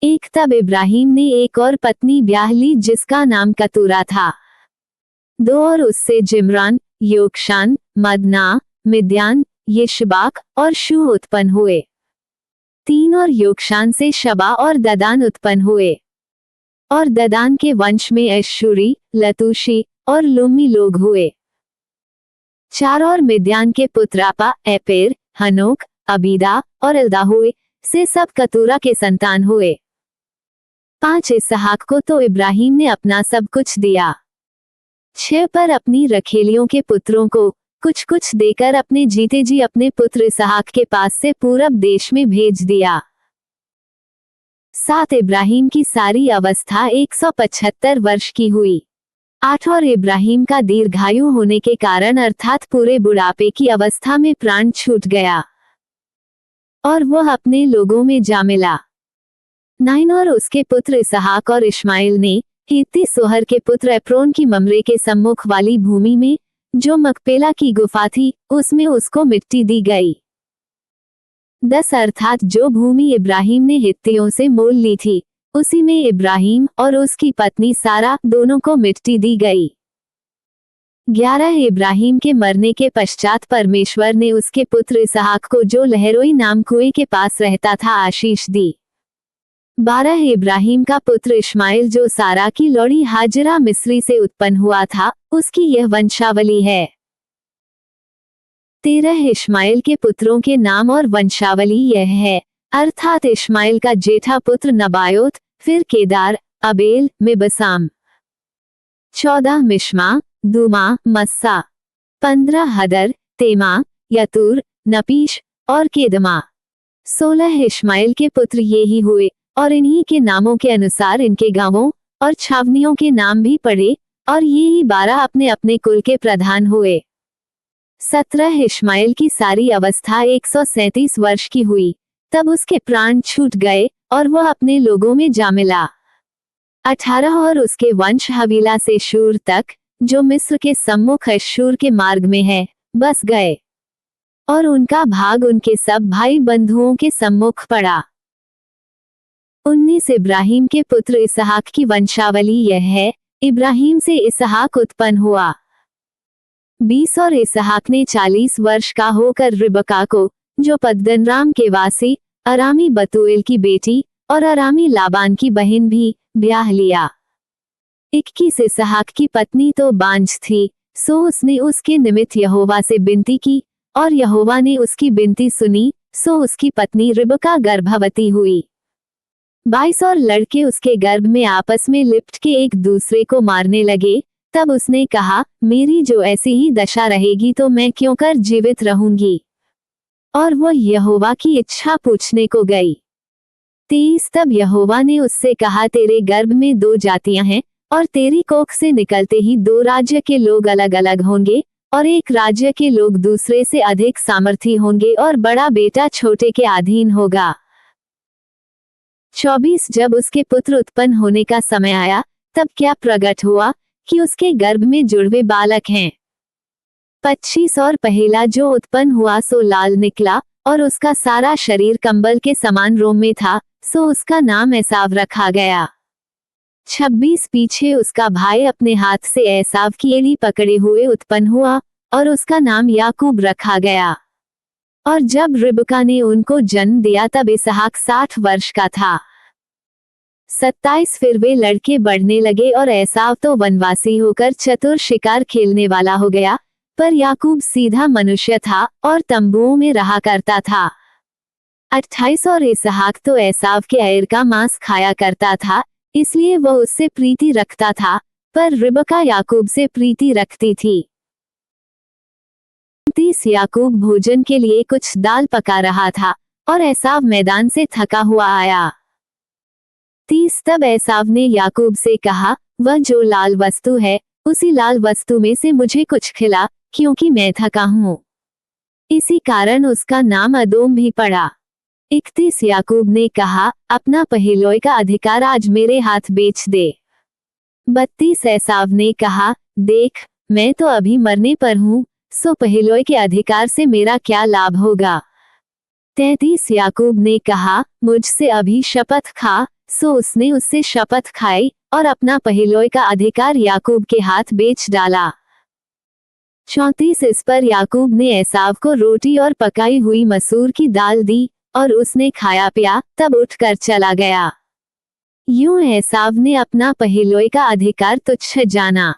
एक तब इब्राहिम ने एक और पत्नी ब्याह ली जिसका नाम कतूरा था। 2 और उससे जिम्रान, योक्षान, मदना, मिद्यान, यिशबाक और शू उत्पन्न हुए। 3 और योक्षान से शबा और ददान उत्पन्न हुए। और ददान के वंश में एशूरी, लतूशी और लुम्मी लोग हुए। 4 और मिद्यान के पुत्र आपा, एपेर, हनोक, अबीदा और एल्दा हुए, से सब कतूरा के संतान हुए। 5 इसहाक को तो इब्राहिम ने अपना सब कुछ दिया। 6 पर अपनी रखेलियों के पुत्रों को कुछ कुछ देकर अपने जीते जी अपने पुत्र इसहाक के पास से पूरब देश में भेज दिया। 7 इब्राहिम की सारी अवस्था 175 वर्ष की हुई। 8 और इब्राहिम का दीर्घायु होने के कारण अर्थात पूरे बुढ़ापे की अवस्था में प्राण छूट गया और वह अपने लोगों में जा मिला। 9 और उसके पुत्र इसहाक और इश्माइल ने हित्ती सोहर के पुत्र एप्रोन की ममरे के सम्मुख वाली भूमि में, जो मकपेला की गुफा थी, उसमें उसको मिट्टी दी गई। 10 अर्थात जो भूमि इब्राहिम ने हित्तियों से मोल ली थी, उसी में इब्राहिम और उसकी पत्नी सारा दोनों को मिट्टी दी गई। 11 इब्राहिम के मरने के पश्चात परमेश्वर ने उसके पुत्र इसहाक को, जो लहरोई नाम कुएं के पास रहता था, आशीष दी। 12 इब्राहिम का पुत्र इश्माइल, जो सारा की लौड़ी हाजिरा मिस्री से उत्पन्न हुआ था, उसकी यह वंशावली है। 13 इश्माइल के पुत्रों के नाम और वंशावली यह है, अर्थात इश्माइल का जेठा पुत्र नबायोत, फिर केदार, अबेल, मिबसाम। 14 मिश्मा, दूमा, मस्सा। 15 हदर, तेमा, यतूर, नपीश और केदमा। 16 इश्माइल के पुत्र ये ही हुए, और इन्हीं के नामों के अनुसार इनके गांवों और छावनियों के नाम भी पड़े, और ये ही 12 अपने अपने कुल के प्रधान हुए। 17 इश्माइल की सारी अवस्था 137 वर्ष की हुई, तब उसके प्राण छूट गए और वह अपने लोगों में जा मिला। 18 और उसके वंश हवीला से शूर तक, जो मिस्र के सम्मुख अश्शूर के मार्ग में है, बस गए, और उनका भाग उनके सब भाई बंधुओं के सम्मुख पड़ा। 19 इब्राहिम के पुत्र इसहाक की वंशावली यह है, इब्राहिम से इसहाक उत्पन्न हुआ। 20 और इसहाक ने 40 वर्ष का होकर रिबका को, जो पद्दनराम के वासी अरामी बतूएल की बेटी और अरामी लाबान की बहन भी, ब्याह लिया। 21 इसहाक की पत्नी तो बांझ थी, सो उसने उसके निमित्त यहोवा से विनती की, और यहोवा ने उसकी विनती सुनी, सो उसकी पत्नी रिबका गर्भवती हुई। 22 और लड़के उसके गर्भ में आपस में लिपट के एक दूसरे को मारने लगे, तब उसने कहा, मेरी जो ऐसी ही दशा रहेगी तो मैं क्यों कर जीवित रहूंगी, और वह यहोवा की इच्छा पूछने को गई। 23 तब यहोवा ने उससे कहा, तेरे गर्भ में 2 जातियां हैं, और तेरी कोख से निकलते ही 2 राज्य के लोग अलग अलग होंगे, और एक राज्य के लोग दूसरे से अधिक सामर्थी होंगे, और बड़ा बेटा छोटे के अधीन होगा। 24 जब उसके पुत्र उत्पन्न होने का समय आया, तब क्या प्रकट हुआ कि उसके गर्भ में जुड़वे बालक हैं। 25 और पहला जो उत्पन्न हुआ सो लाल निकला, और उसका सारा शरीर कंबल के समान रोम में था, सो उसका नाम एसाव रखा गया। 26 पीछे उसका भाई अपने हाथ से एसाव की एड़ी पकड़े हुए उत्पन्न हुआ, और उसका नाम याकूब रखा गया। और जब रिबका ने उनको जन्म दिया तब इसहाक 60 वर्ष का था। 27 फिर वे लड़के बढ़ने लगे, और एसाव तो वनवासी होकर चतुर शिकार खेलने वाला हो गया, पर याकूब सीधा मनुष्य था और तंबुओं में रहा करता था। 28 और इसहाक तो एसाव के ऐर का मांस खाया करता था, इसलिए वह उससे प्रीति रखता था, पर रिबका याकूब से प्रीति रखती थी। 30 याकूब भोजन के लिए कुछ दाल पका रहा था, और एसाव मैदान से थका हुआ आया। 30 तब एसाव ने याकूब से कहा, वह जो लाल वस्तु है, उसी लाल वस्तु में से मुझे कुछ खिला, क्योंकि मैं थका हूँ। इसी कारण उसका नाम अदोम भी पड़ा। 31 याकूब ने कहा, अपना पहलोय का अधिकार आज मेरे हाथ बेच दे। 32 एसाव ने कहा, देख, मैं तो अभी मरने पर हूँ, सो पहलोय के अधिकार से मेरा क्या लाभ होगा। 33 याकूब ने कहा, मुझसे अभी शपथ खा सो उसने उससे शपथ खाई और अपना पहलोय का अधिकार याकूब के हाथ बेच डाला। 34 इस पर याकूब ने एसाव को रोटी और पकाई हुई मसूर की दाल दी और उसने खाया पिया, तब उठकर चला गया। यूं एसाव ने अपना पहलोय का अधिकार तुच्छ जाना।